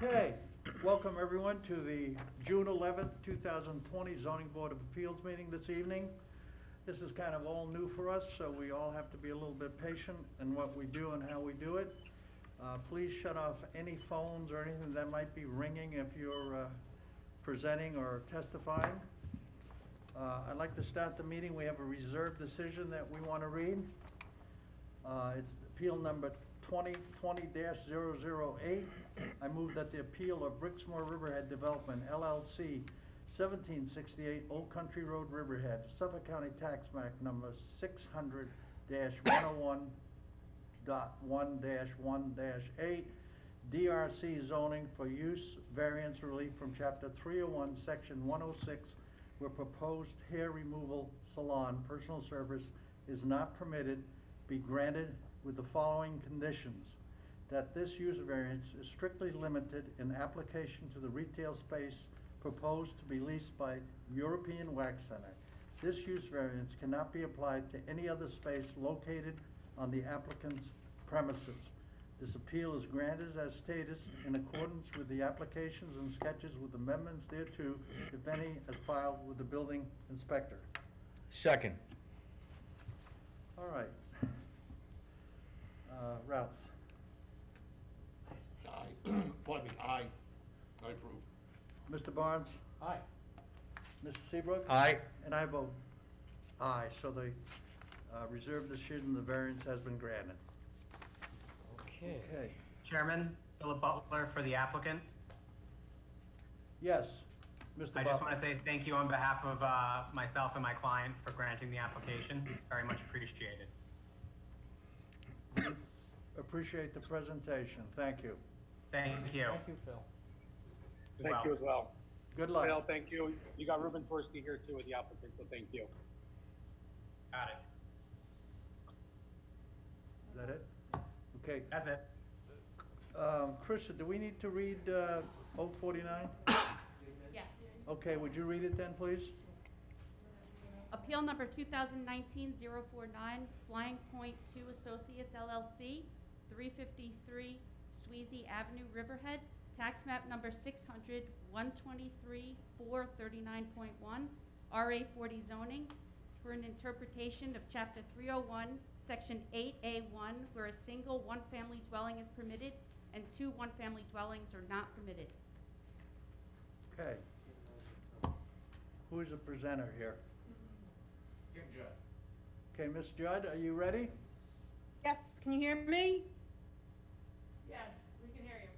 Okay, welcome everyone to the June 11th, 2020 Zoning Board of Appeals meeting this evening. This is kind of all new for us, so we all have to be a little bit patient in what we do and how we do it. Please shut off any phones or anything that might be ringing if you're presenting or testifying. I'd like to start the meeting. We have a reserved decision that we want to read. It's appeal number 2020-008. I move that the appeal of Brixmore Riverhead Development, LLC, 1768 Old Country Road, Riverhead, Suffolk County Tax Map number 600-101.1-1-8, DRC zoning for use variance relief from Chapter 301, Section 106, where proposed hair removal salon personal service is not permitted, be granted with the following conditions: that this use variance is strictly limited in application to the retail space proposed to be leased by European Wax Center. This use variance cannot be applied to any other space located on the applicant's premises. This appeal is granted as stated in accordance with the applications and sketches with amendments thereto, if any, as filed with the building inspector. Second. All right. Ralph? Aye. Pardon me, aye. I approve. Mr. Barnes? Aye. Mr. Seabrook? Aye. And I vote aye, so the reserved decision, the variance has been granted. Okay. Okay. Chairman, Philip Butler for the applicant. Yes, Mr. I Butler. just want to say thank you on behalf of myself and my client for granting the application. Very much appreciated. Appreciate the presentation. Thank you. Thank you. Thank you, Phil. Thank you as well. Good luck. Phil, thank you. You got Ruben Forsky here too with the applicant, so thank you. Got it. Is that it? Okay. That's it. Krista, do we need to read 049? Yes. Okay, would you read it then, please? Appeal number 2019-049, Flying Point 2 Associates LLC, 353 Sweezy Avenue, Riverhead, tax map number 600-123-439.1, RA40 zoning, for an interpretation of Chapter 301, Section 8A1, where a single one-family dwelling is permitted and two one-family dwellings are not permitted. Okay. Who is the presenter here? Kim Judd. Okay, Ms. Judd, are you ready? Yes, can you hear me? Yes, we can hear you.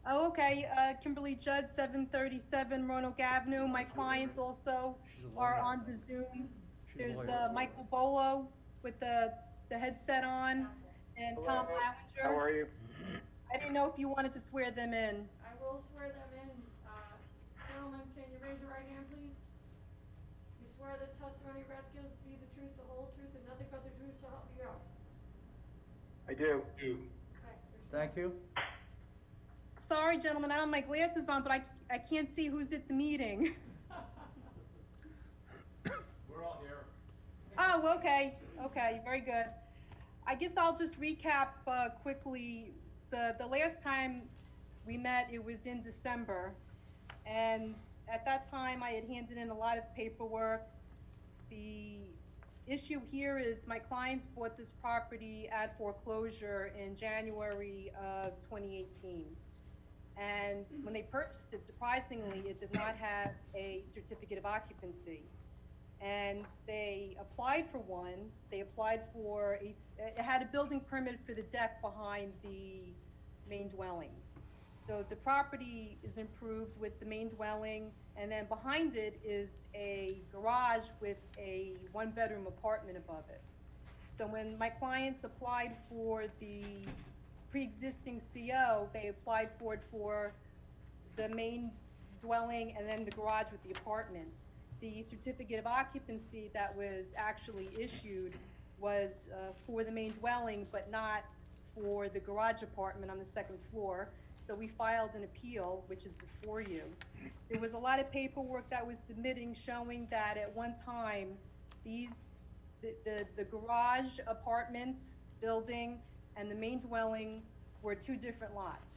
Oh, okay, Kimberly Judd, 737 Roanoke Avenue. My clients also She's a are lawyer. on the Zoom. She's a There's lawyer. Michael Bolo with the headset on, and Tom Lavinger. How are you? I didn't know if you wanted to swear them in. I will swear them in. Gentlemen, can you raise your right hand, please? You swear that testimony you're about to give will be the truth, the whole truth, and nothing but the truth, so help you God. I do. Okay, Thank you. Sorry, gentlemen, I don't have my glasses on, but I can't see who's at the meeting. We're all here. Oh, okay, okay, very good. I guess I'll just recap quickly. The last time we met, it was in December, and at that time I had handed in a lot of paperwork. The issue here is my clients bought this property at foreclosure in January of 2018. And when they purchased it, surprisingly, it did not have a certificate of occupancy. And they applied for one. They applied for it had a building permit for the deck behind the main dwelling. So the property is improved with the main dwelling, and then behind it is a garage with a one-bedroom apartment above it. So when my clients applied for the pre-existing CO, they applied for it for the main dwelling and then the garage with the apartment. The certificate of occupancy that was actually issued was for the main dwelling, but not for the garage apartment on the second floor. So we filed an appeal, which is before you. There was a lot of paperwork that was submitting showing that at one time, the garage apartment building and the main dwelling were two different lots.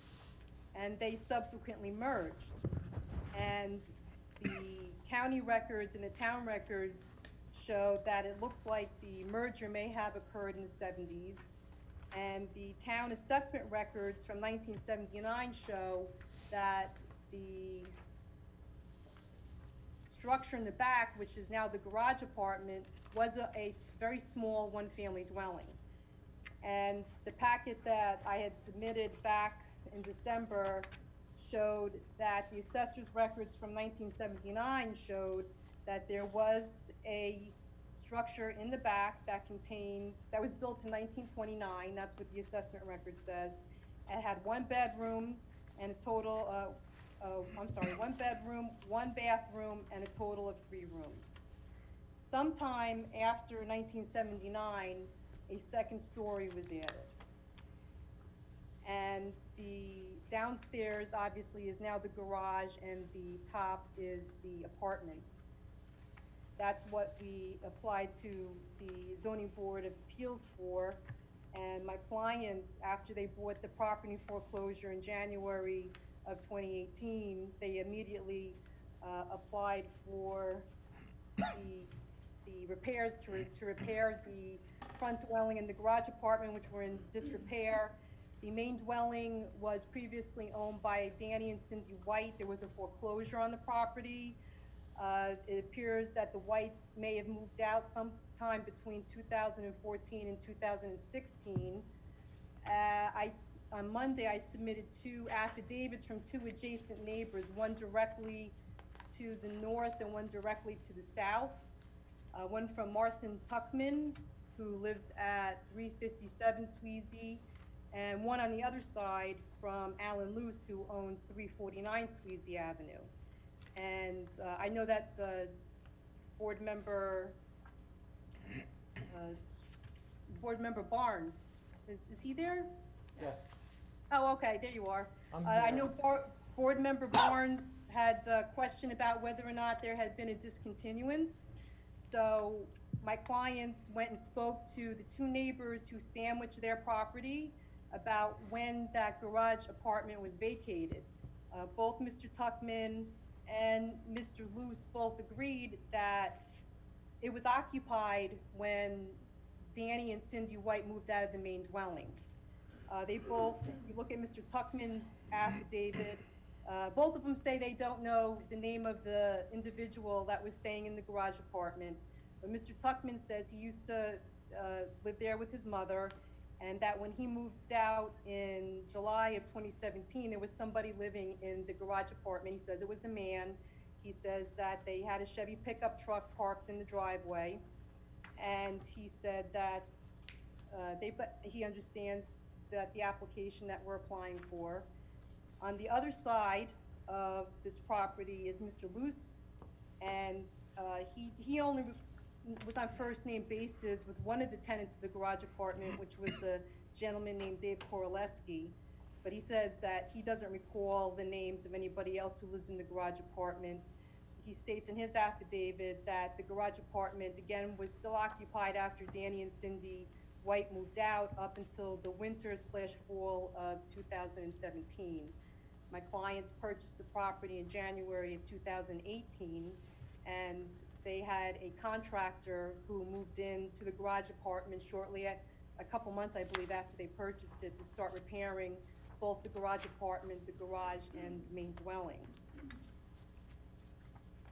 and they subsequently merged. And the county records and the town records show that it looks like the merger may have occurred in the 70s. And the town assessment records from 1979 show that the structure in the back, which is now the garage apartment, was a very small one-family dwelling. And the packet that I had submitted back in December showed that the assessor's records from 1979 showed that there was a structure in the back that was built in 1929, that's what the assessment record says. It had one bedroom and a total, one bedroom, one bathroom, and a total of 3 rooms. Sometime after 1979, a second story was added. And the downstairs obviously is now the garage and the top is the apartment. That's what we applied to the zoning board of appeals for. And my clients, after they bought the property foreclosure in January of 2018, they immediately applied for the repairs to repair the front dwelling and the garage apartment, which were in disrepair. The main dwelling was previously owned by Danny and Cindy White. There was a foreclosure on the property. It appears that the Whites may have moved out sometime between 2014 and 2016. On Monday, I submitted 2 affidavits from 2 adjacent neighbors, one directly to the north and one directly to the south. One from Marcin Tuckman, who lives at 357 Sweezy, and one on the other side from Alan Luce, who owns 349 Sweezy Avenue. And I know that board member Barnes, is he there? Yes. Oh, okay, there you are. I'm I here. know board member Barnes had a question about whether or not there had been a discontinuance. So my clients went and spoke to the 2 neighbors who sandwiched their property about when that garage apartment was vacated. Both Mr. Tuckman and Mr. Luce both agreed that it was occupied when Danny and Cindy White moved out of the main dwelling. They both, if you look at Mr. Tuckman's affidavit, both of them say they don't know the name of the individual that was staying in the garage apartment. But Mr. Tuckman says he used to live there with his mother, and that when he moved out in July of 2017, there was somebody living in the garage apartment. He says it was a man. He says that they had a Chevy pickup truck parked in the driveway, and he said that he understands that the application that we're applying for. On the other side of this property is Mr. Luce, and he only was on first name basis with one of the tenants of the garage apartment, which was a gentleman named Dave Koroleski. But he says that he doesn't recall the names of anybody else who lived in the garage apartment. He states in his affidavit that the garage apartment, again, was still occupied after Danny and Cindy White moved out up until the winter/fall of 2017. My clients purchased the property in January of 2018, and they had a contractor who moved into the garage apartment shortly a couple months, I believe, after they purchased it, to start repairing both the garage apartment, the garage, and the main dwelling.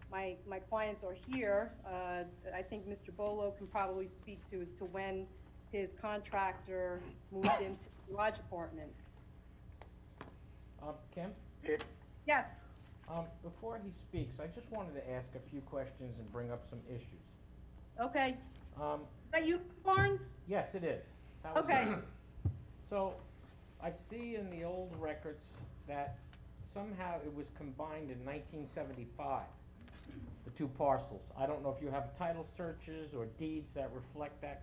My clients are here. I think Mr. Bolo can probably speak to as to when his contractor moved into the garage apartment. Kim? Yes. Before he speaks, I just wanted to ask a few questions and bring up some issues. Okay. Um, Is that you, Barnes? yes, it is. That was Okay. me. So, I see in the old records that somehow it was combined in 1975, the 2 parcels. I don't know if you have title searches or deeds that reflect that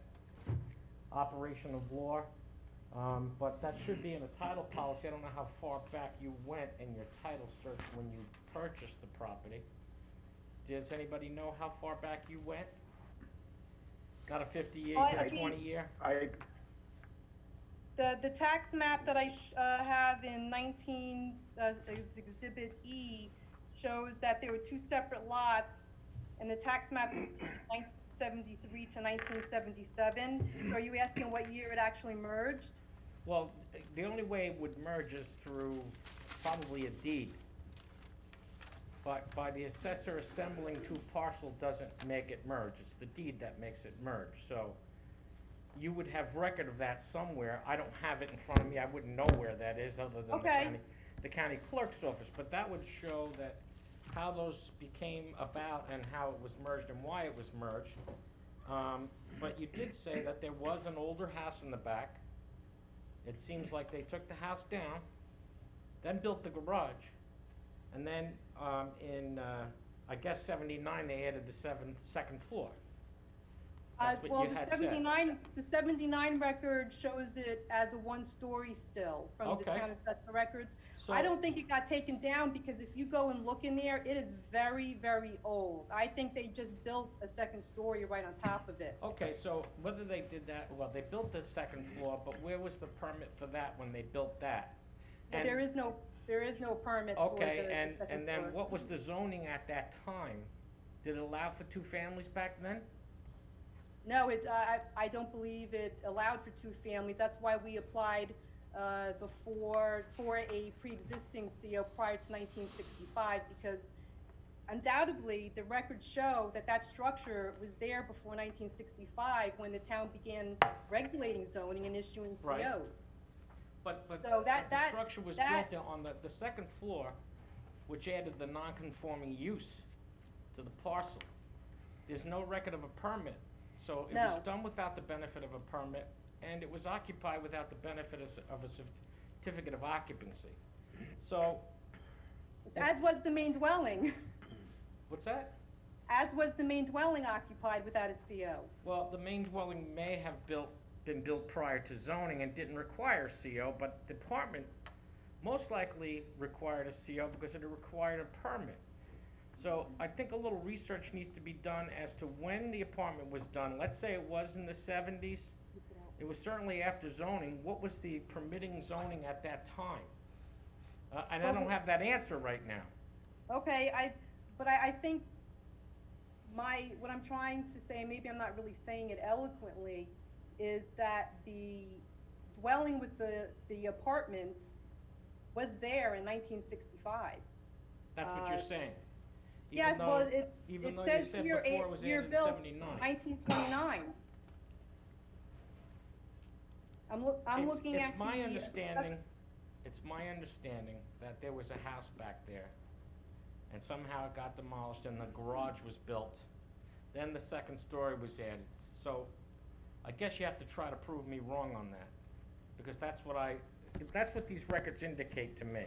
operation of law, but that should be in a title policy. I don't know how far back you went in your title search when you purchased the property. Does anybody know how far back you went? Got a 50 year, I a mean- 20 year? The tax map that I have in 19, it's Exhibit E, shows that there were two separate lots, and the tax map is 1973 to 1977. So are you asking what year it actually merged? Well, the only way it would merge is through probably a deed. But by the assessor assembling two parcels doesn't make it merge, it's the deed that makes it merge, so you would have record of that somewhere. I don't have it in front of me, I wouldn't know where that is, other than Okay. the county clerk's office, but that would show that how those became about and how it was merged and why it was merged. But you did say that there was an older house in the back. It seems like they took the house down, then built the garage, and then, in, I guess 79, they added the second floor. That's what Well, you the had said. 79 record shows it as a one-story still from the Okay. town assessor records. So- I don't think it got taken down, because if you go and look in there, it is very, very old. I think they just built a second story right on top of it. Okay, so whether they did that, well, they built the second floor, but where was the permit for that when they built that? But And- there is no permit for the Okay, second and then floor. what was the zoning at that time? Did it allow for two families back then? No, I don't believe it allowed for two families. That's why we applied before for a pre-existing CO prior to 1965, because undoubtedly, the records show that that structure was there before 1965, when the town began regulating zoning and issuing Right. COs. But So the that structure was that- built on the second floor, which added the non-conforming use to the parcel. There's no record of a permit, so it No. was done without the benefit of a permit, and it was occupied without the benefit of a certificate of occupancy. So, As was the main dwelling, what's that? as was the main dwelling occupied without a CO. Well, the main dwelling may have been built prior to zoning and didn't require CO, but the apartment most likely required a CO because it required a permit. So I think a little research needs to be done as to when the apartment was done. Let's say it was in the 70s. It was certainly after zoning. What was the permitting zoning at that time? And I don't have that answer right now. Okay, I think what I'm trying to say, maybe I'm not really saying it eloquently, is that the dwelling with the apartment was there in 1965. That's what you're saying. Yes, Even well, though- it even though you says said here, before it was year added in built, 79. 1929. I'm looking at the. It's my understanding that there was a house back there, and somehow it got demolished and the garage was built. Then the second story was added. So, I guess you have to try to prove me wrong on that, because that's what these records indicate to me.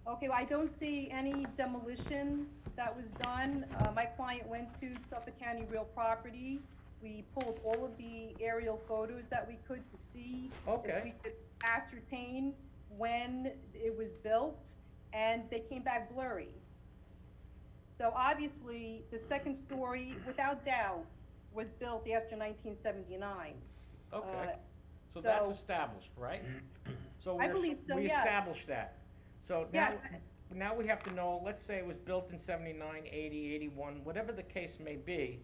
Okay, well, I don't see any demolition that was done. My client went to Suffolk County Real Property. We pulled all of the aerial photos that we could to see Okay. if we could ascertain when it was built, and they came back blurry. So obviously, the second story, without doubt, was built after 1979. Okay, so that's so- established, right? So I believe so, we yes. established that. So now, Yes. now we have to know, let's say it was built in 79, 80, 81, whatever the case may be,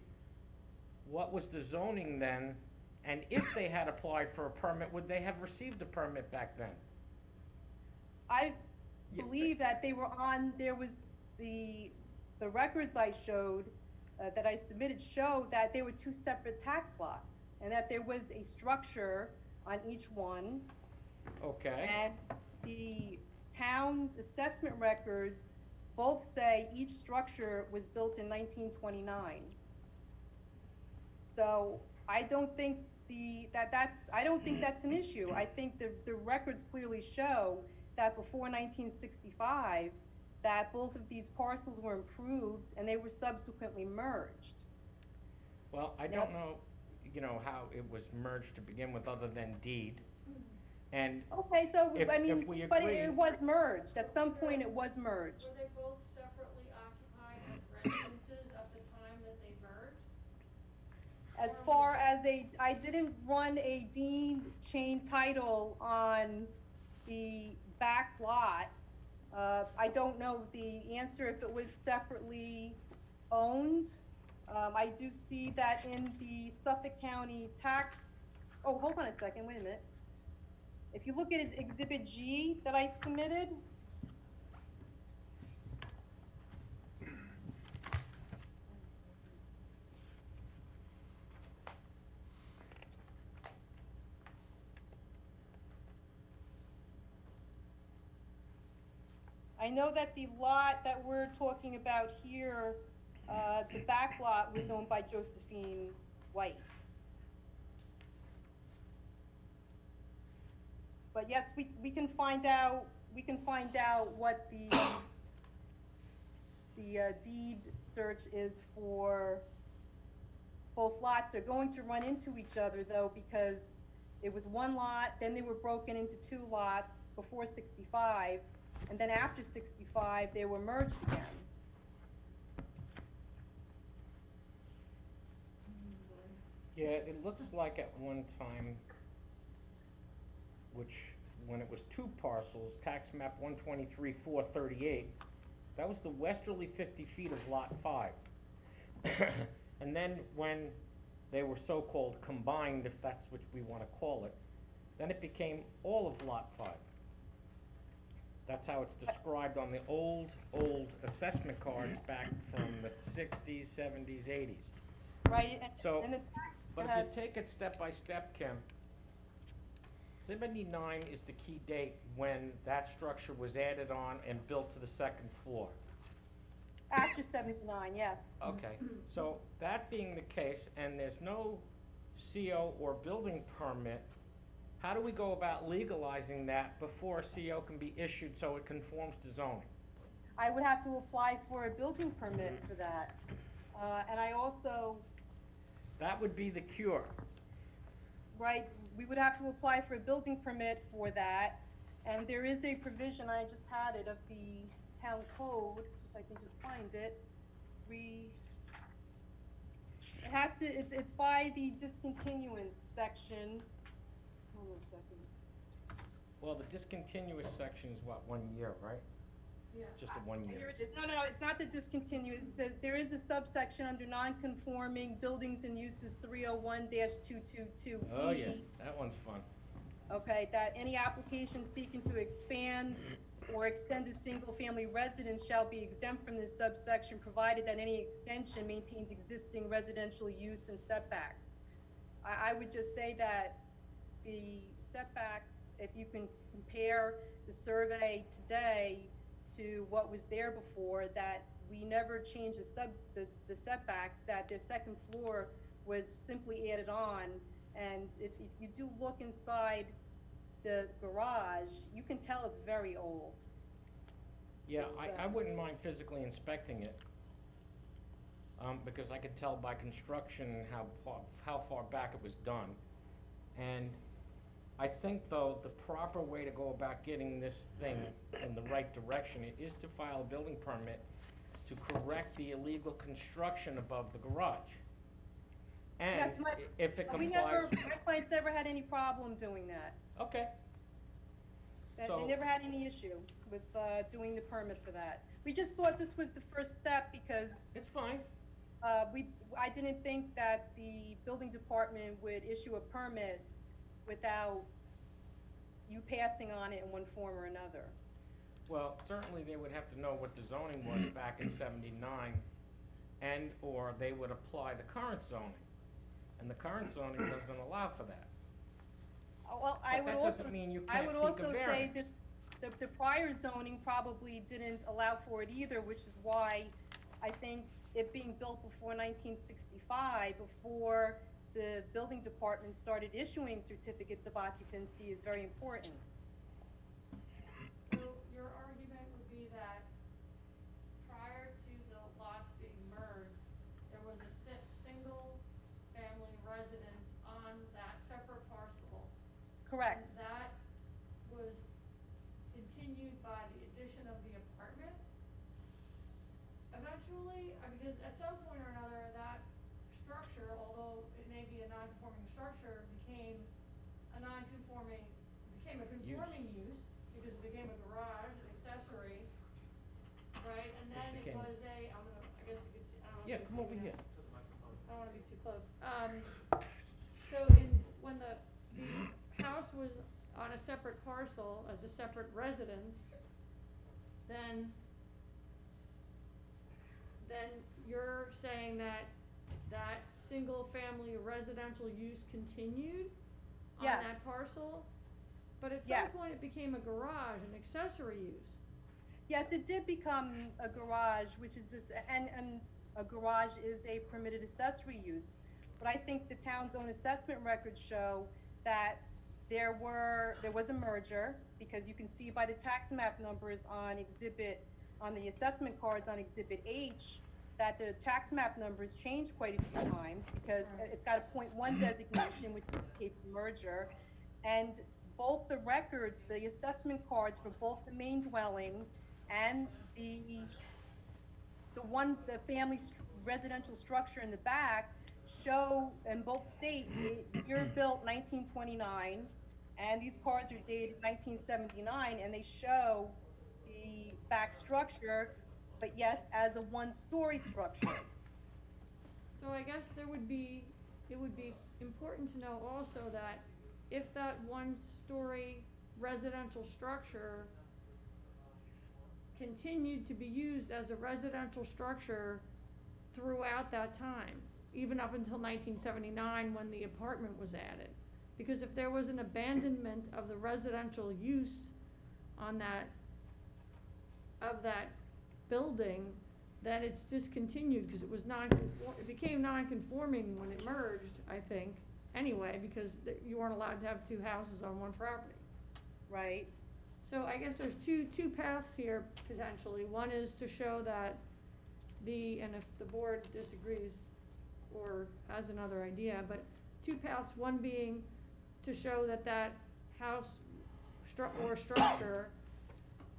what was the zoning then? And if they had applied for a permit, would they have received a permit back then? I Yeah. believe that they were on, there was the records I showed, that I submitted show that there were two separate tax lots, and that there was a structure on each one, Okay, and the town's assessment records both say each structure was built in 1929. So I don't think I don't think that's an issue. I think the records clearly show that before 1965, that both of these parcels were improved and they were subsequently merged. well, I Now- don't know, how it was merged to begin with, other than deed. And Okay, so, If- I mean, if we but agree- it was merged. At some point, it was merged. Were they both separately occupied as residences at the time that they merged? As far as I didn't run a deed chain title on the back lot. I don't know the answer if it was separately owned. I do see that in the Suffolk County tax, oh, hold on a second, wait a minute. If you look at Exhibit G that I submitted, I know that the lot that we're talking about here, the back lot was owned by Josephine White. But yes, we can find out what the deed search is for both lots. They're going to run into each other though, because it was one lot, then they were broken into two lots before 65, and then after 65, they were merged again. Yeah, it looks like at one time, which, when it was two parcels, tax map 123-438, that was the westerly 50 feet of lot 5. And then when they were so-called combined, if that's what we want to call it, then it became all of lot 5. That's how it's described on the old assessment cards back from the 60s, 70s, 80s. Right, So, and the tax, but if you take it step by step, Kim, 79 is the key date when that structure was added on and built to the second floor. after 79, yes. Okay, so that being the case, and there's no CO or building permit, how do we go about legalizing that before a CO can be issued so it conforms to zoning? I would have to apply for a building permit for that. And I also, That would be the cure. right, we would have to apply for a building permit for that. And there is a provision, I just had it, of the town code, if I can just find it. It has to, it's by the discontinuance section. Hold on a second. Well, the discontinuous section is what, 1 year, right? Yeah. Just a 1 year. Here it is. No, it's not the discontinuous. It says there is a subsection under non-conforming buildings and uses 301-222E. Oh, yeah, that one's fun. Okay, that any application seeking to expand or extend a single-family residence shall be exempt from this subsection, provided that any extension maintains existing residential use and setbacks. I would just say that the setbacks, if you can compare the survey today to what was there before, that we never changed the setbacks, that the second floor was simply added on. And if you do look inside the garage, you can tell it's very old. Yeah, It's, I wouldn't mind physically inspecting it, because I could tell by construction how far back it was done. And I think, though, the proper way to go about getting this thing in the right direction is to file a building permit to correct the illegal construction above the garage. And Yes, if it my complies... clients never had any problem doing that. Okay, They So- never had any issue with doing the permit for that. We just thought this was the first step because it's fine. I didn't think that the building department would issue a permit without you passing on it in one form or another. Well, certainly they would have to know what the zoning was back in 79, or they would apply the current zoning. And the current zoning doesn't allow for that. Well, I But would that also, doesn't mean you I can't would seek a also say variance. that the prior zoning probably didn't allow for it either, which is why I think it being built before 1965, before the building department started issuing certificates of occupancy, is very important. So your argument would be that prior to the lots being merged, there was a single family residence on that separate parcel. Correct. And that was continued by the addition of the apartment? Eventually, because at some point or another, that structure, although it may be a non-conforming structure, became a conforming use, because it became a garage, an accessory, right? And then it became- was I guess you could, I don't know. if Yeah, you come can over see here. that. I don't wanna be too close. So when the house was on a separate parcel, as a separate residence, then you're saying that single-family residential use continued on Yes. that parcel? But at some Yes. point, it became a garage, an accessory use. Yes, it did become a garage, which is this, and a garage is a permitted accessory use. But I think the town's own assessment records show that there was a merger, because you can see by the tax map numbers on the assessment cards on Exhibit H, that the tax map numbers changed quite a few times, because Right. it's got a .1 designation, which indicates the merger. And both the records, the assessment cards for both the main dwelling and the family residential structure in the back show, and both state, you're built 1929, and these cards are dated 1979, and they show the back structure, but yes, as a one-story structure. So I guess it would be important to know also that if that one-story residential structure continued to be used as a residential structure throughout that time, even up until 1979 when the apartment was added. Because if there was an abandonment of the residential use on of that building, then it's discontinued, because it became non-conforming when it merged, I think, anyway, because you weren't allowed to have two houses on one property. Right? So I guess there's two paths here potentially. One is to show that and if the board disagrees or has another idea, but two paths, one being to show that house or structure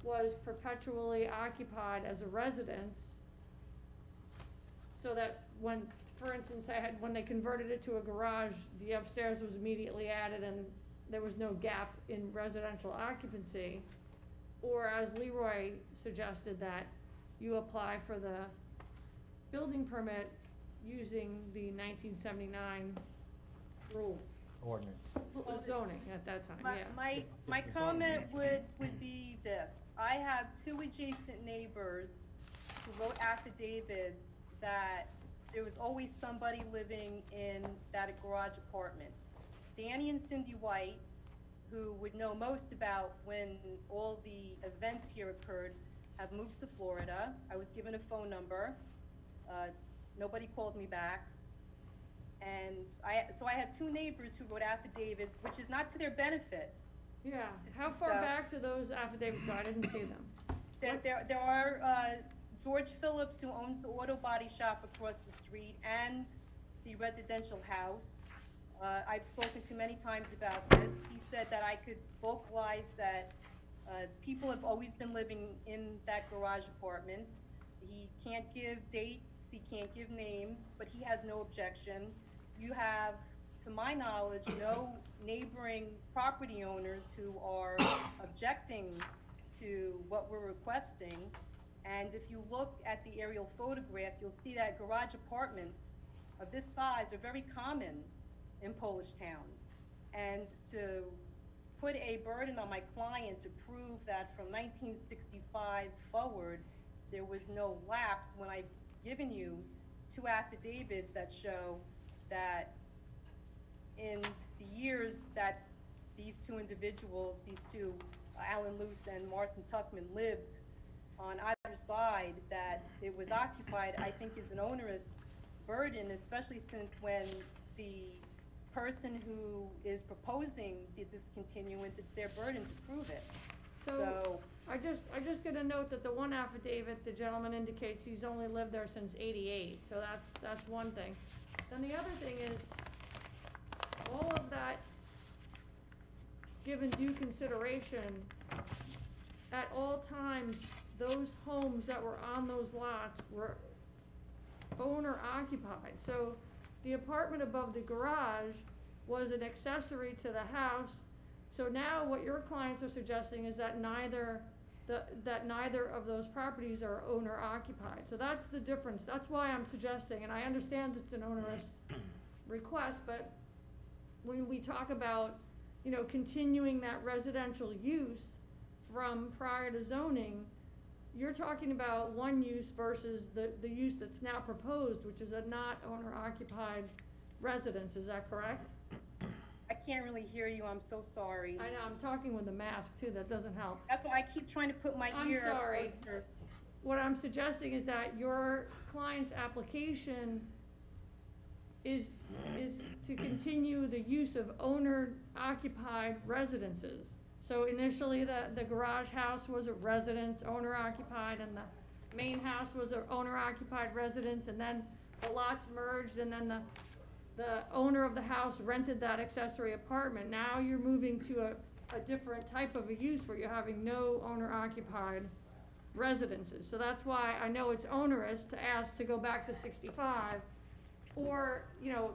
was perpetually occupied as a residence, so that when, for instance, when they converted it to a garage, the upstairs was immediately added and there was no gap in residential occupancy. Or as Leroy suggested, that you apply for the building permit using the 1979 rule, Ordinance. zoning at that time, yeah. My comment would be this: I have two adjacent neighbors who wrote affidavits that there was always somebody living in that garage apartment. Danny and Cindy White, who would know most about when all the events here occurred, have moved to Florida. I was given a phone number. Nobody called me back. And so I have two neighbors who wrote affidavits, which is not to their benefit. Yeah, how far So- back do those affidavits go? I didn't see them. There are George Phillips, who owns the auto body shop across the street, and the residential house. I've spoken to many times about this. He said that I could vocalize that people have always been living in that garage apartment. He can't give dates, he can't give names, but he has no objection. You have, to my knowledge, no neighboring property owners who are objecting to what we're requesting. And if you look at the aerial photograph, you'll see that garage apartments of this size are very common in Polish Town. And to put a burden on my client to prove that from 1965 forward, there was no lapse, when I've given you two affidavits that show that in the years that these two individuals, Alan Luce and Marcin Tuckman, lived on either side, that it was occupied, I think is an onerous burden, especially since when the person who is proposing the discontinuance, it's their burden to prove it. So, I just get a note that the one affidavit, the gentleman indicates he's only lived there since '88, so that's one thing. Then the other thing is, all of that given due consideration, at all times, those homes that were on those lots were owner occupied. So the apartment above the garage was an accessory to the house. So now what your clients are suggesting is that neither of those properties are owner occupied. So that's the difference. That's why I'm suggesting, and I understand it's an onerous request, but when we talk about, you know, continuing that residential use from prior to zoning, you're talking about one use versus the use that's now proposed, which is a not owner occupied residence, is that correct? I can't really hear you, I'm so sorry. I know, I'm talking with a mask too, that doesn't help. That's why I keep trying to put my I'm ear up sorry. closer. What I'm suggesting is that your client's application is to continue the use of owner-occupied residences. So initially, the garage house was a residence, owner-occupied, and the main house was a owner-occupied residence, and then the lots merged, and then the owner of the house rented that accessory apartment. Now you're moving to a different type of a use where you're having no owner-occupied residences. So that's why I know it's onerous to ask to go back to 65, or, you know,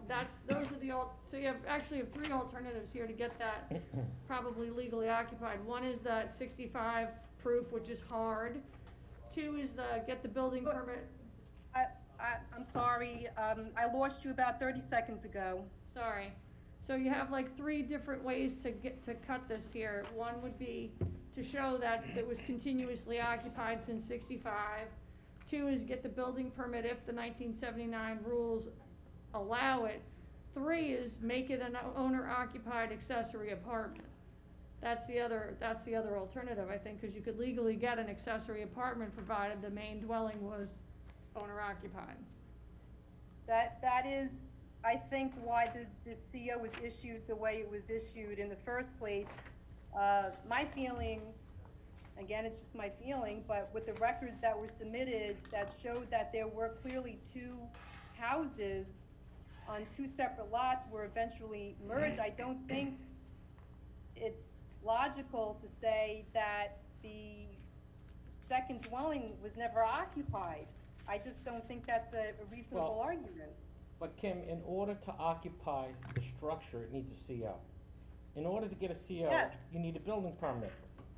those are so you actually have three alternatives here to get that probably legally occupied. One is that 65 proof, which is hard. Two is get the building permit. I'm sorry, I lost you about 30 seconds ago. Sorry. So you have like three different ways to cut this here. One would be to show that it was continuously occupied since 65. Two is get the building permit if the 1979 rules allow it. Three is make it an owner-occupied accessory apartment. That's the other alternative, I think, because you could legally get an accessory apartment provided the main dwelling was owner-occupied. That is, I think, why the CO was issued the way it was issued in the first place. My feeling, again, it's just my feeling, but with the records that were submitted that showed that there were clearly two houses on two separate lots were eventually merged, I don't think it's logical to say that the second dwelling was never occupied. I just don't think that's a reasonable Well, argument. But Kim, in order to occupy the structure, it needs a CO. In order to get a CO, Yes. you need a building permit.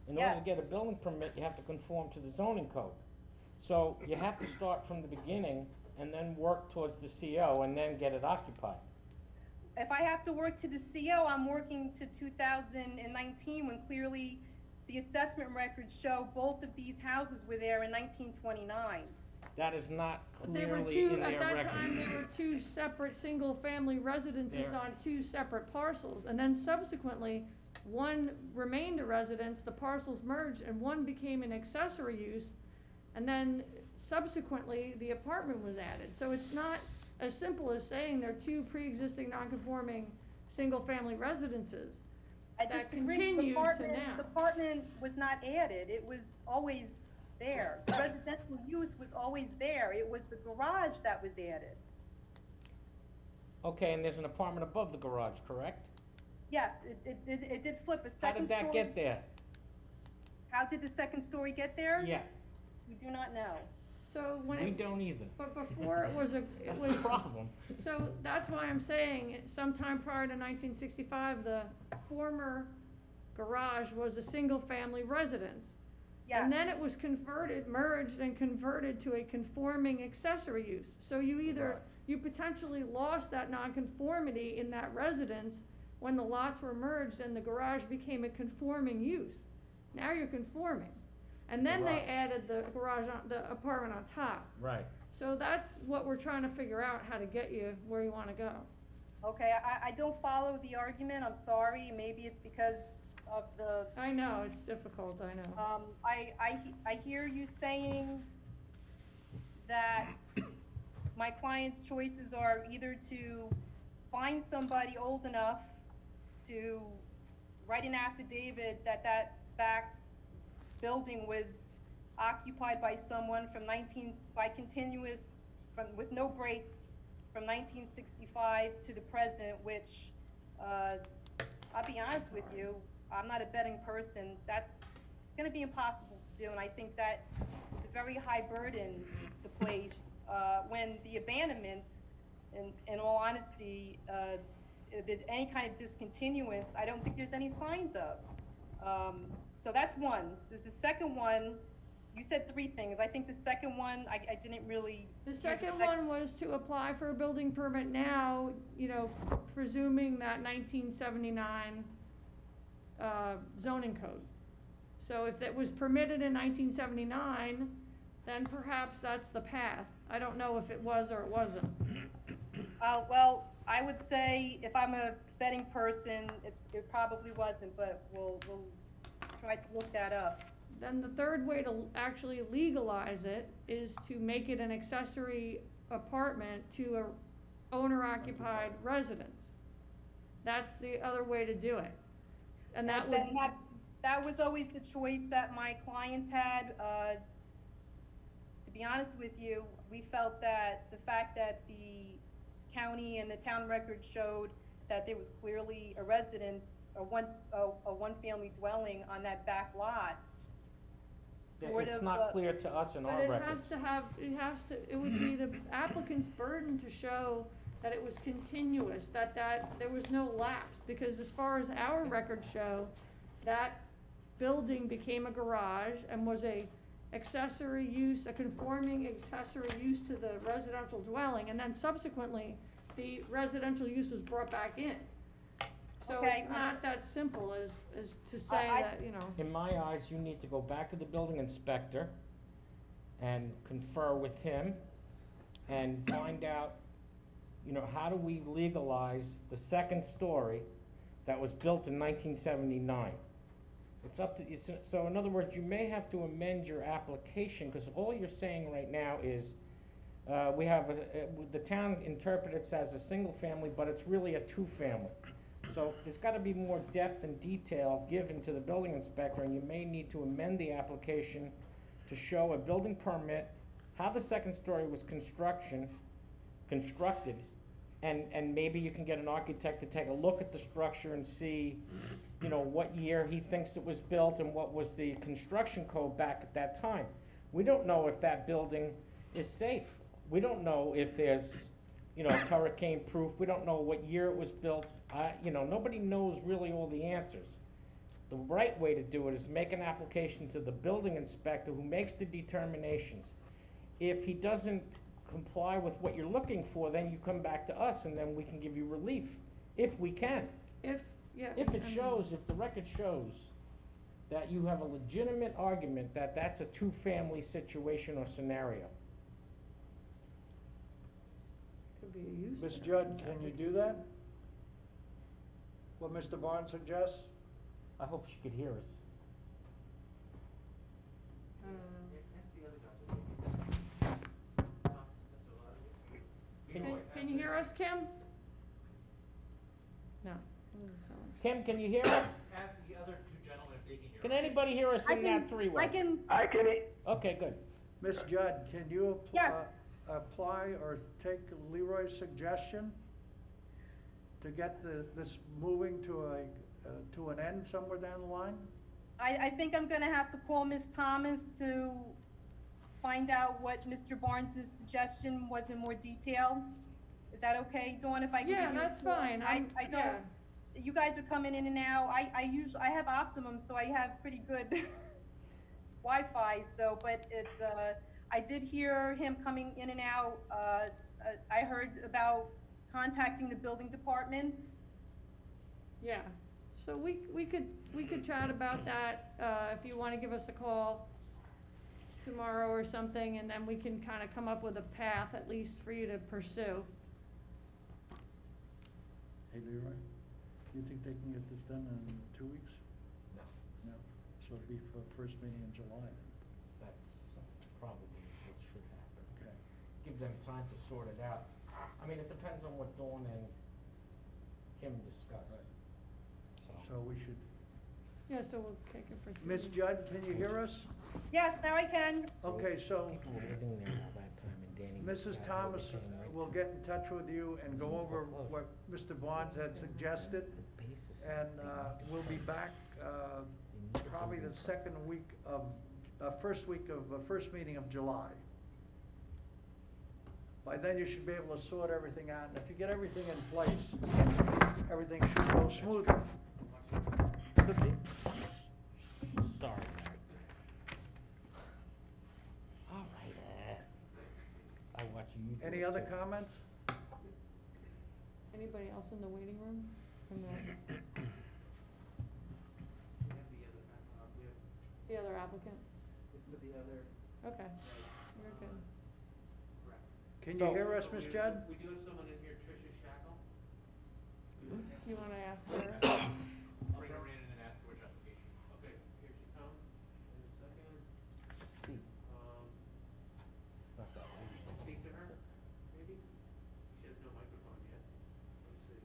In order to Yes. get a building permit, you have to conform to the zoning code. So you have to start from the beginning and then work towards the CO and then get it occupied. If I have to work to the CO, I'm working to 2019 when clearly the assessment records show both of these houses were there in 1929. That is not There were clearly two, in at their that time, record. there were two separate single-family residences There. on two separate parcels. And then subsequently, one remained a residence, the parcels merged, and one became an accessory use. And then subsequently, the apartment was added. So it's not as simple as saying they're two pre-existing non-conforming single-family residences. I That disagree. continued to The now. apartment was not added, it was always there. The residential use was always there, it was the garage that was added. Okay, and there's an apartment above the garage, correct? Yes, it did flip a How second did story. that get there? How did the second story get there? Yeah, We do not know. So when we it, don't either. but before it was That's the problem. So that's why I'm saying, sometime prior to 1965, the former garage was a single-family residence. Yes. And then it was merged and converted to a conforming accessory use. So you potentially lost that nonconformity in that residence when the lots were merged and the garage became a conforming use. Now you're conforming. And then they Right. added the the apartment on top. Right. So that's what we're trying to figure out, how to get you where you wanna go. Okay, I don't follow the argument, I'm sorry, maybe it's because of the, I know, it's difficult, I know. I hear you saying that my client's choices are either to find somebody old enough to write an affidavit that back building was occupied by someone with no breaks from 1965 to the present, which, I'll be honest with you, I'm not a betting person, that's gonna be impossible to do, and I think that it's a very high burden to place, when the abandonment in all honesty, any kind of discontinuance, I don't think there's any signs of. So that's one. The second one, you said three things. I think the second one, I didn't really. The hear second one was to apply for a building permit now, you know, presuming that 1979 zoning code. So if it was permitted in 1979, then perhaps that's the path. I don't know if it was or it wasn't. Well, I would say if I'm a betting person, it probably wasn't, but we'll try to look that up. Then the third way to actually legalize it is to make it an accessory apartment to a owner-occupied residence. That's the other way to do it. And that would, That was always the choice that my clients had. To be honest with you, we felt that the fact that the county and the town record showed that there was clearly a residence, a one-family dwelling on that back lot, sort of. It's not clear to us in our but records. it would be the applicant's burden to show that it was continuous, that there was no lapse, because as far as our records show, that building became a garage and was a accessory use, a conforming accessory use to the residential dwelling, and then subsequently, the residential use was brought back in. So Okay, it's not that simple as to say I- that, you know. In my eyes, you need to go back to the building inspector and confer with him and find out, you know, how do we legalize the second story that was built in 1979? It's up to, so in other words, you may have to amend your application, because all you're saying right now is, we have, the town interprets it as a single family, but it's really a two-family. So there's gotta be more depth and detail given to the building inspector, and you may need to amend the application to show a building permit, how the second story was constructed, and maybe you can get an architect to take a look at the structure and see, you know, what year he thinks it was built and what was the construction code back at that time. We don't know if that building is safe. We don't know if there's, you know, it's hurricane proof. We don't know what year it was built. You know, nobody knows really all the answers. The right way to do it is make an application to the building inspector who makes the determinations. If he doesn't comply with what you're looking for, then you come back to us and then we can give you relief, if we can. If it shows, if the record shows that you have a legitimate argument that that's a two-family situation or scenario. Could be a use. Ms. Judd, can you do that? What Mr. Barnes suggests? I hope she could hear us. Can you hear us, Kim? No. Doesn't sound like- Kim, can you hear us? Ask the other two gentlemen if they can hear. Can anybody hear us in that three-way? Okay, good. Ms. Judd, can you Yes. apply or take Leroy's suggestion to get this moving to an end somewhere down the line? I think I'm gonna have to call Ms. Thomas to find out what Mr. Barnes's suggestion was in more detail. Is that okay, Dawn, if I can give you? Yeah, that's fine. I yeah. don't, you guys are coming in and out. I have Optimum, so I have pretty good Wi-Fi, so, but I did hear him coming in and out. I heard about contacting the building department. Yeah, so we could chat about that, if you wanna give us a call tomorrow or something, and then we can kinda come up with a path at least for you to pursue. Hey, Leroy, you think they can get this done in 2 weeks? No. No, so it'll be for first meeting in July then. That's probably what should happen. Okay. Give them time to sort it out. I mean, it depends on what Dawn and Kim discuss. So we should, Yeah, so we'll take it for. Ms. Judd, can you hear us? Yes, now I can. Okay, so People were living there all that time, and Danny. Mrs. Thomas will get in touch with you and go over what Mr. Barnes had suggested. And we'll be back probably the first meeting of July. By then, you should be able to sort everything out, and if you get everything in place, everything should go smoothly. Could be. Sorry. All right, I watch you. do Any it, other too. comments? Anybody else in the waiting room? From the other applicant? With the other. Okay, you're good. Can you So- hear us, Ms. Judd? We do have someone in here, Tricia Shackle. You wanna ask her? I'll bring her in and then ask her which application. Okay, here she comes, in a second. See, it's not that lady. Speak to her, maybe? She has no microphone yet. Let's see.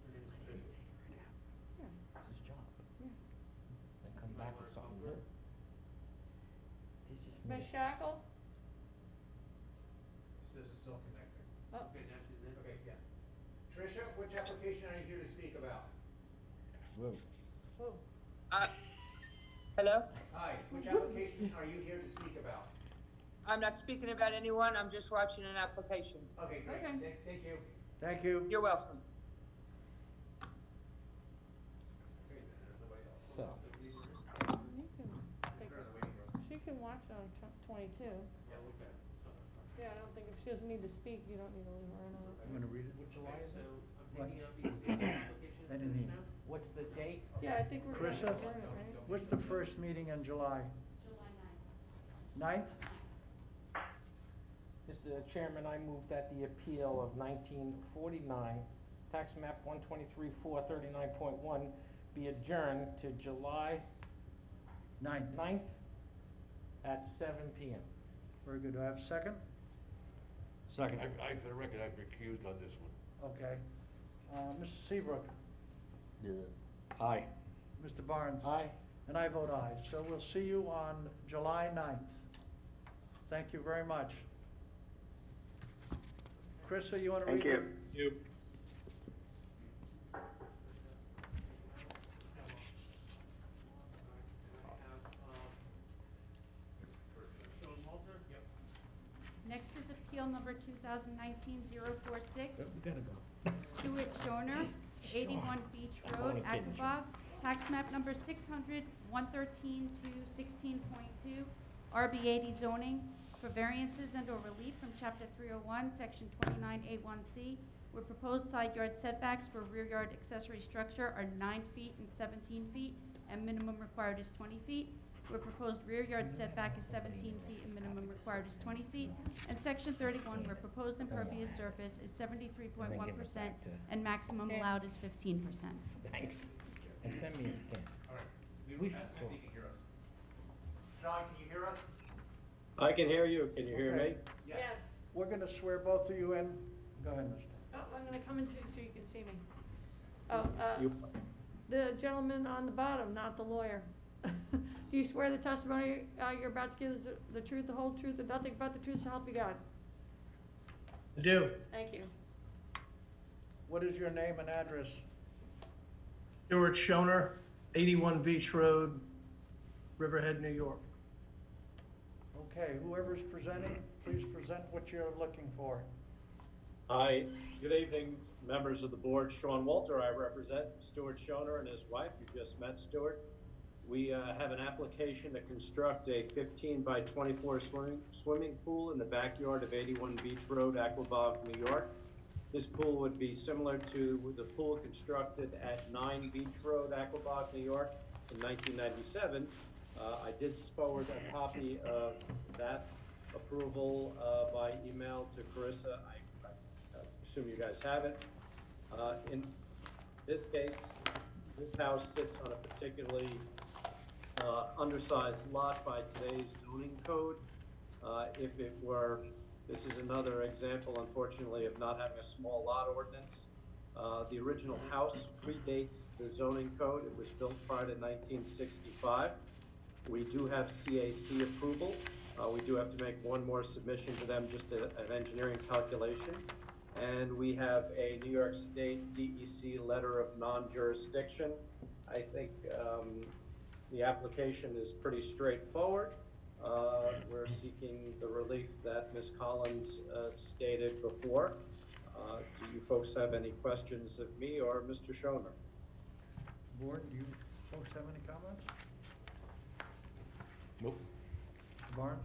Her name is Tricia. It's his job. Yeah. Then come back with something new. He's just Ms. new. Shackle? This is Silk Connector. Oh. Okay, now she's in. Okay, yeah. Tricia, which application are you here to speak about? Whoa. Oh. Hello? Hi, which application are you here to speak about? I'm not speaking about anyone, I'm just watching an application. Okay, great, Okay. thank you. Thank you. You're welcome. Okay, then there's nobody else. So. You can take We're in it. the waiting room. She can watch on 22. Yeah, okay. So that's fine. Yeah, I don't think if she doesn't need to speak, you don't need to leave her in on it. I'm gonna read it. Okay, so I'm What? taking up the application I didn't hear. now? What's the date? Yeah, I think we're gonna Carissa? adjourn it, right? What's the first meeting in July? July 9th? Mr. Chairman, I move that the appeal of 1949, tax map 123-439.1 be adjourned to July 9th. 9th at 7 p.m. Very good. Do I have a second? Second. I, for the record, I've recused on this one. Okay. Mr. Seabrook? Aye. Mr. Barnes? Aye. And I vote aye. So we'll see you on July 9th. Thank you very much. Krista, you want to read? Thank you. Sean Walter? Yep. Next is appeal number 2019-046. We gotta go. Stuart Schoner, 81 Beach I'm Road, only kidding, Aquabog, tax map number 600, 113 to 16.2, RB 80 zoning for variances and/or relief from chapter 301, section 29A1C, where proposed side yard setbacks for rear yard accessory structure are 9 feet and 17 feet, and minimum required is 20 feet, where proposed rear yard setback is 17 feet and minimum required is 20 feet, and section 31, where proposed impervious surface is 73.1% and maximum allowed is 15%. Thanks. And send me his pen. All right. We Ask should him if he talk. can hear us. John, can you hear us? I can hear you, can you hear Okay. me? Yes. We're going to swear both of you in. Go ahead, Mr. Oh, I'm gonna come into so you can see me. Oh, You- the gentleman on the bottom, not the lawyer. Do you swear the testimony, you're about to give is the truth, the whole truth, and nothing but the truth, so help you God? I do. Thank you. What is your name and address? Stuart Schoner, 81 Beach Road, Riverhead, New York. Okay, whoever's presenting, please present what you're looking for. Hi, good evening, members of the board. Sean Walter, I represent Stuart Schoner and his wife. You just met Stuart. We have an application to construct a 15 by 24 swimming pool in the backyard of 81 Beach Road, Aquabog, New York. This pool would be similar to the pool constructed at 9 Beach Road, Aquabog, New York in 1997. I did forward a copy of that approval by email to Carissa. I assume you guys have it. In this case, this house sits on a particularly undersized lot by today's zoning code. If it were, this is another example, unfortunately, of not having a small lot ordinance. The original house predates the zoning code. It was built prior to 1965. We do have CAC approval. We do have to make one more submission to them, just an engineering calculation. And we have a New York State DEC letter of non-jurisdiction. I think The application is pretty straightforward. We're seeking the relief that Ms. Collins stated before. Do you folks have any questions of me or Mr. Schoner? Board, do you folks have any comments? Nope. Mr. Barnes?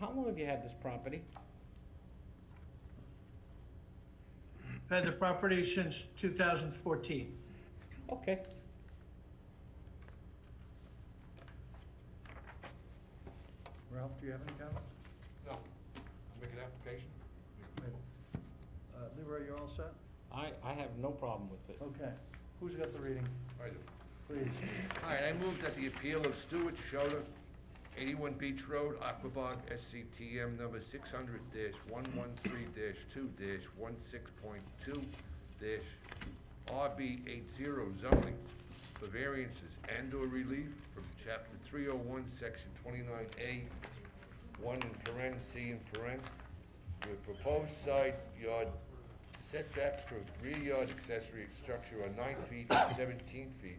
How long have you had this property? I've had the property since 2014. Okay. Ralph, do you have any comments? No. I'll make an application. Leroy, you all set? I have no problem with it. Okay. Who's got the reading? I do. Please. All right, I move that the appeal of Stuart Schroeder, 81 Beach Road, Aquabog, SCTM number 600-113-2-16.2-RB80 zoning for variances and/or relief from Chapter 301, Section 29A, 1 in paren, C in paren, with proposed side yard setbacks for rear yard accessory structure are 9 feet and 17 feet,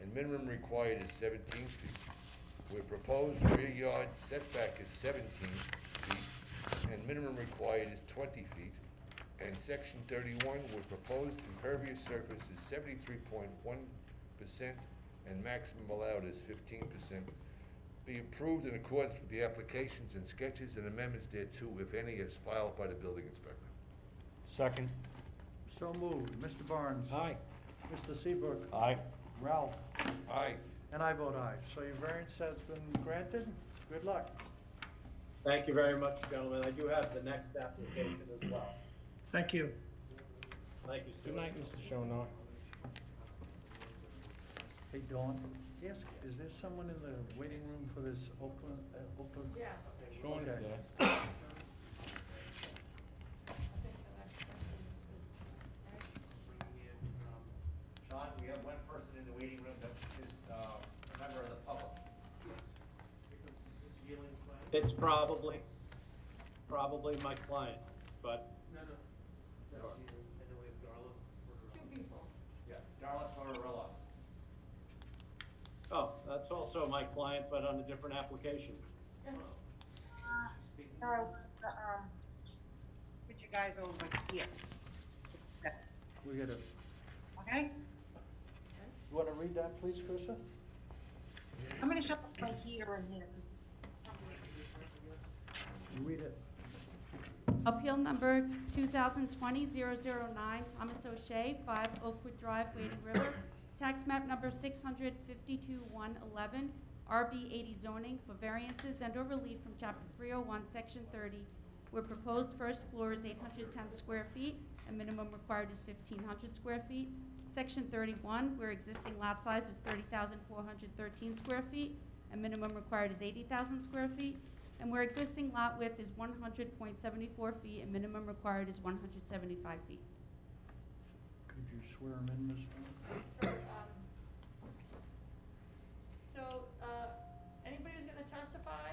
and minimum required is 17 feet. Where proposed rear yard setback is 17 feet, and minimum required is 20 feet. And section 31, where proposed impervious surface is 73.1%, and maximum allowed is 15%. Be approved in accordance with the applications and sketches and amendments thereto, if any, as filed by the building inspector. Second. So moved. Mr. Barnes? Aye. Mr. Seabrook? Aye. Ralph? Aye. And I vote aye. So your variance has been granted. Good luck. Thank you very much, gentlemen. I do have the next application as well. Thank you. Thank you, Stuart. Good night, Mr. Schoner. Hey, Dawn, yes, is there someone in the waiting room for this Oakland? Yeah. Sean's Okay. there. I think the next question is, Sean, we have one person in the waiting room that is a member of the public. It's probably my client, but No. And then we have Darla. two people. Yeah, Darla Tortorella. oh, that's also my client, but on a different application. No, put you guys over here, We get it. okay? You want to read that, please, Krista? I'm gonna show right here and here. 'cause You read it. Appeal number 2020-009, Thomas O'Shea, 5 Oakwood Drive, Wading River. Tax map number 652-111, RB80 zoning for variances and/or relief from Chapter 301, Section 30, where proposed first floor is 810 square feet and minimum required is 1,500 square feet. Section 31, where existing lot size is 30,413 square feet and minimum required is 80,000 square feet. And where existing lot width is 100.74 feet and minimum required is 175 feet. Could you swear him in, Ms. Dawn? Sure, anybody who's gonna testify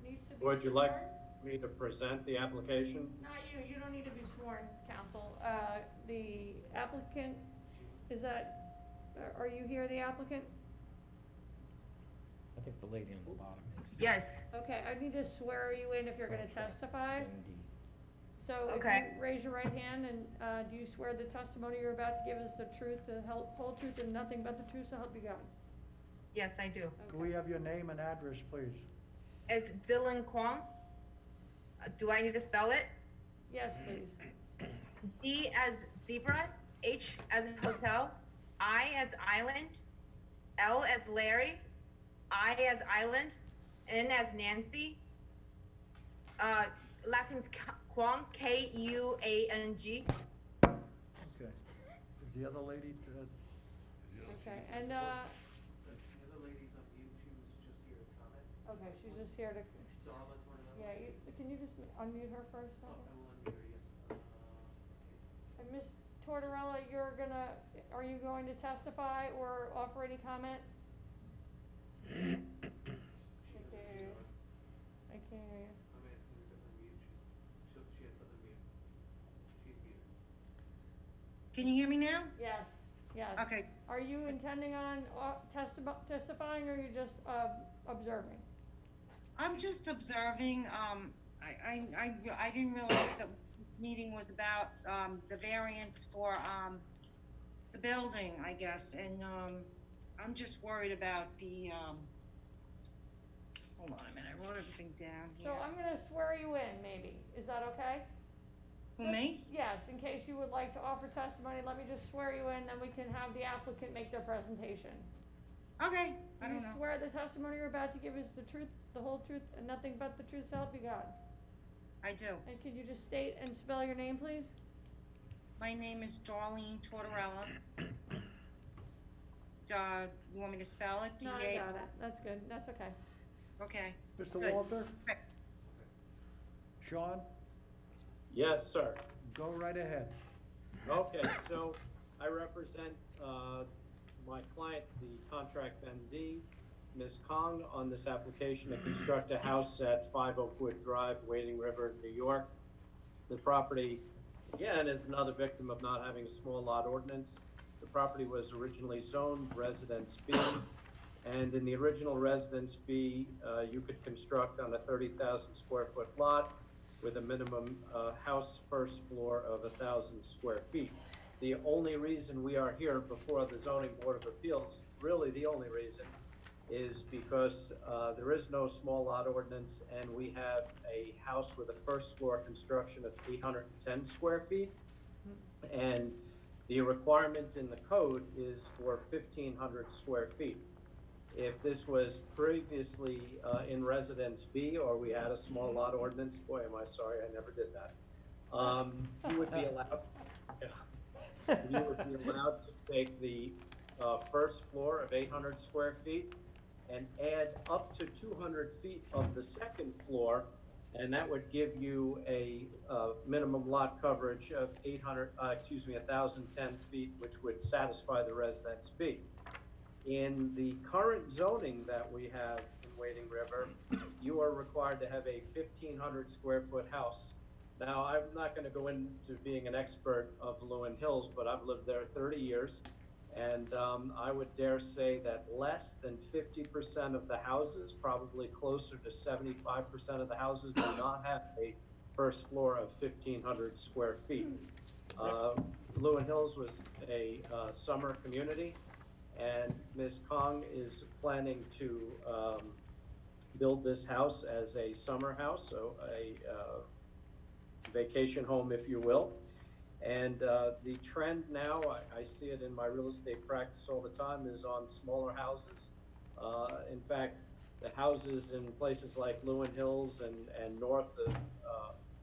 needs to be Would you like sworn. me to present the application? Not you don't need to be sworn, counsel. The applicant, are you here, the applicant? I think the lady on the bottom is. Yes, Okay, I need to swear you in if you're gonna testify. Wendy. So if Okay. you raise your right hand and, do you swear the testimony you're about to give is the truth, the whole truth and nothing but the truth, so help you God? yes, I do. Can we have your name and address, please? It's Dylan Kwong. Do I need to spell it? Yes, please. D as zebra, H as hotel, I as island, L as Larry, I as island, N as Nancy. Last name's Kwong, Kuang. Okay. Is the other lady, Okay, and, The other lady's on mute, she was just here to comment. okay, she's just here to, Darla Tortorella. yeah, can you just unmute her first? Oh, I will unmute her, yes. And Ms. Tortorella, are you going to testify or offer any comment? I can't hear you. I can't hear you. I'm asking her to unmute, she has to unmute. She's muted. Can you hear me now? Yes, yes. Okay. Are you intending on testifying, or you're just observing? I'm just observing, I didn't realize that this meeting was about, the variance for, the building, I guess, and, I'm just worried about the, hold on a minute, I wrote everything down here. So I'm gonna swear you in, maybe. Is that okay? Who, Just- me? Yes, in case you would like to offer testimony, let me just swear you in, then we can have the applicant make their presentation. Okay, I Do don't you know. swear the testimony you're about to give is the truth, the whole truth, and nothing but the truth, so help you God? I do. And could you just state and spell your name, please? My name is Darlene Tortorella. You want me to spell it? No, I D-A- got it. That's good. That's okay. Okay. Mr. Good. Walter? Sean, Yes, sir. go right ahead. Okay, so I represent my client, the contract MD, Ms. Kong, on this application to construct a house at 5 Oakwood Drive, Wading River, New York. The property, again, is another victim of not having a small lot ordinance. The property was originally zoned Residence B, and in the original Residence B, you could construct on a 30,000 square foot lot with a minimum house first floor of 1,000 square feet. The only reason we are here before the Zoning Board of Appeals, really the only reason, is because there is no small lot ordinance, and we have a house with a first floor construction of 810 square feet. And the requirement in the code is for 1,500 square feet. If this was previously in Residence B, or we had a small lot ordinance, boy, am I sorry, I never did that. You would be allowed, you would be allowed to take the first floor of 800 square feet and add up to 200 feet of the second floor, and that would give you a minimum lot coverage of 1,010 feet, which would satisfy the Residence B. In the current zoning that we have in Wading River, you are required to have a 1,500 square foot house. Now, I'm not gonna go into being an expert of Lewin Hills, but I've lived there 30 years. And I would dare say that less than 50% of the houses, probably closer to 75% of the houses, do not have a first floor of 1,500 square feet. Lewin Hills was a summer community, and Ms. Kong is planning to build this house as a summer house, so a vacation home, if you will. And the trend now, I see it in my real estate practice all the time, is on smaller houses. In fact, the houses in places like Lewin Hills and north of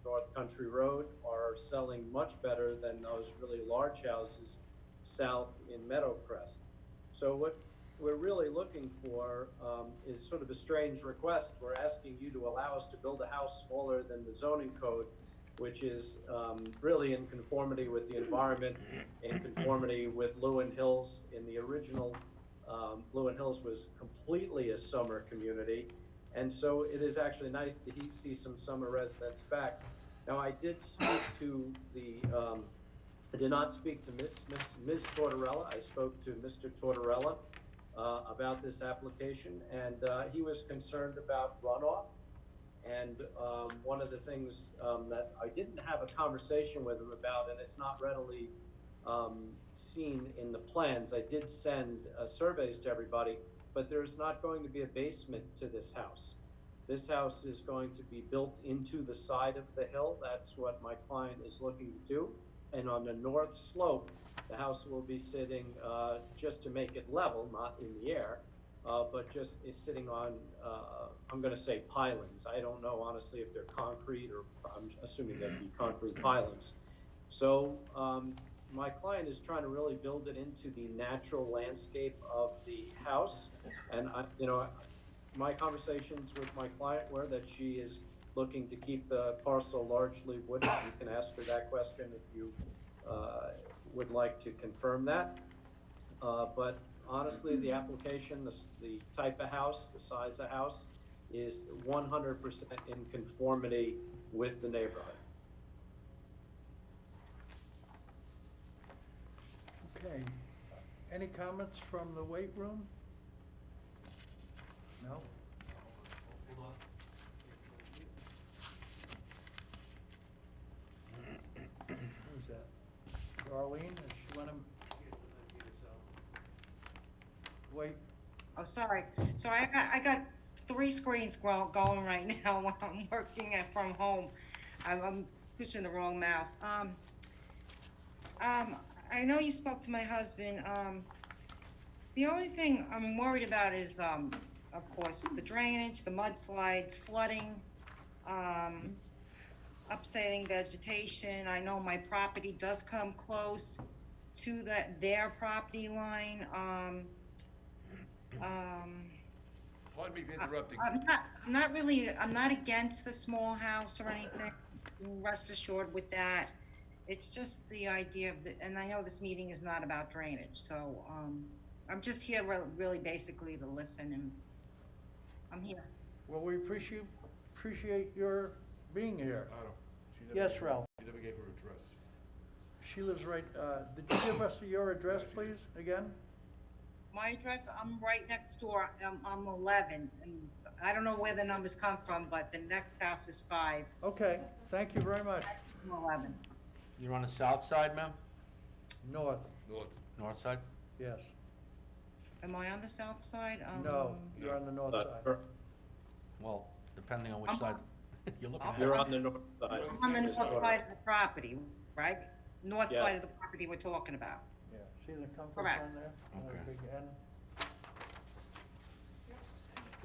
North Country Road are selling much better than those really large houses south in Meadowcrest. So what we're really looking for is sort of a strange request. We're asking you to allow us to build a house smaller than the zoning code, which is really in conformity with the environment, in conformity with Lewin Hills. In the original, Lewin Hills was completely a summer community, and so it is actually nice to see some summer residents back. Now, I did speak to the, I did not speak to Ms. Tortorella. I spoke to Mr. Tortorella about this application, and he was concerned about runoff. And one of the things that I didn't have a conversation with him about, and it's not readily seen in the plans, I did send surveys to everybody, but there's not going to be a basement to this house. This house is going to be built into the side of the hill. That's what my client is looking to do. And on the north slope, the house will be sitting just to make it level, not in the air, but just is sitting on, I'm gonna say pilings. I don't know honestly if they're concrete, or I'm assuming they'd be concrete pilings. So my client is trying to really build it into the natural landscape of the house. And my conversations with my client were that she is looking to keep the parcel largely wooded. You can ask her that question if you would like to confirm that. But honestly, the application, the type of house, the size of house is 100% in conformity with the neighborhood. Okay, any comments from the weight room? No? Who's that? Darlene, is she wanna? Wait, Oh, sorry. So I got 3 screens going right now while I'm working from home. I'm pushing the wrong mouse. I know you spoke to my husband. The only thing I'm worried about is, of course, the drainage, the mudslides, flooding, upsetting vegetation. I know my property does come close to their property line. Pardon me for interrupting. I'm not against the small house or anything, rest assured with that. It's just the idea of and I know this meeting is not about drainage, so, I'm just here really basically to listen, and I'm here. well, we appreciate your being here. Otto, she never Yes, gave- Ralph. She never gave her address. She lives right, did you give us your address, please, again? My address, I'm right next door, I'm 11, and I don't know where the numbers come from, but the next house is 5, Okay, thank you very much. I'm 11. You're on the south side, ma'am? North, North. North side? yes. Am I on the south side? No, you're on the north side. Well, depending on which I'm side on- you're looking at. You're on the north side. I'm on the north side of the property, right? North Yes. side of the property we're talking about. Yeah, see the compass Correct. on there? Okay. Big N.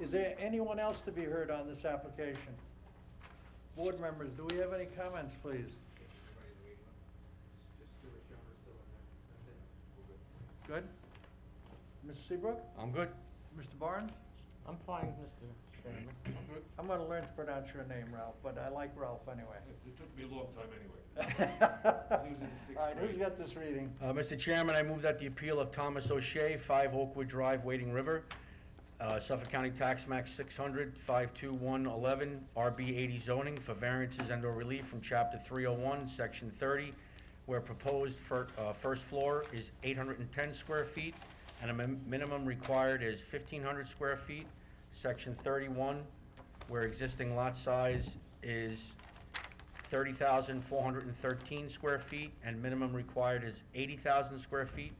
Is there anyone else to be heard on this application? Board members, do we have any comments, please? Good? Mr. Seabrook? I'm good. Mr. Barnes? I'm fine, Mr. Chairman. I'm gonna learn to pronounce your name, Ralph, but I like Ralph anyway. It took me a long time anyway. He was in the 6th All right, who's grade. got this reading? Mr. Chairman, I move that the appeal of Thomas O'Shea, 5 Oakwood Drive, Wading River, Suffolk County Tax Max 600, 52111, RB 80 zoning for variances and/or relief from Chapter 301, Section 30, where proposed first floor is 810 square feet and a minimum required is 1,500 square feet. Section 31, where existing lot size is 30,413 square feet and minimum required is 80,000 square feet,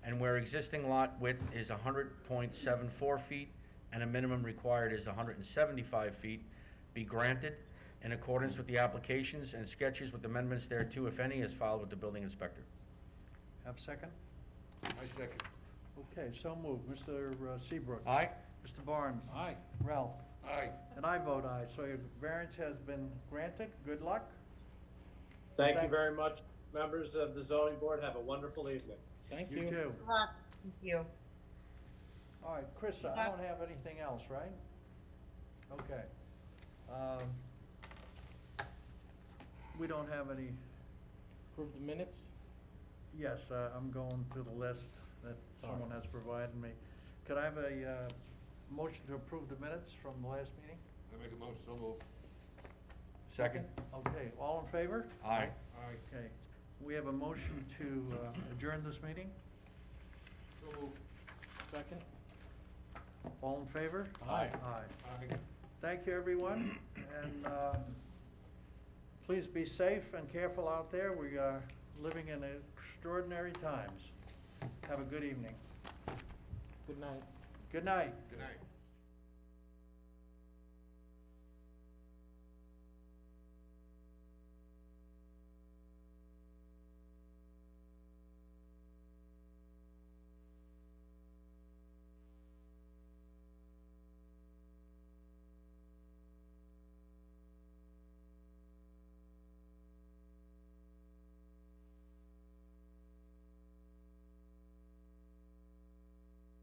and where existing lot width is 100.74 feet and a minimum required is 175 feet, be granted in accordance with the applications and sketches with amendments thereto, if any, as filed with the building inspector. Have a second? I second. Okay, so moved. Mr. Seabrook? Aye? Mr. Barnes? Aye. Ralph? Aye. And I vote aye, so your variance has been granted. Good luck. Thank you very much, members of the zoning board. Have a wonderful evening. Thank You too. Good luck. Thank you. All right, Chris, I don't have anything else, right? Okay. We don't have any, Approve the minutes? yes, I'm going to the list that someone has provided me. Could I have a motion to approve the minutes from the last meeting? I make a motion, so moved. Second? Okay, all in favor? Aye. Aye. Okay, we have a motion to adjourn this meeting. So moved. Second? All in favor? Aye. Aye. Aye. Thank you, everyone, and please be safe and careful out there. We are living in extraordinary times. Have a good evening. Good night. Good night. Good night.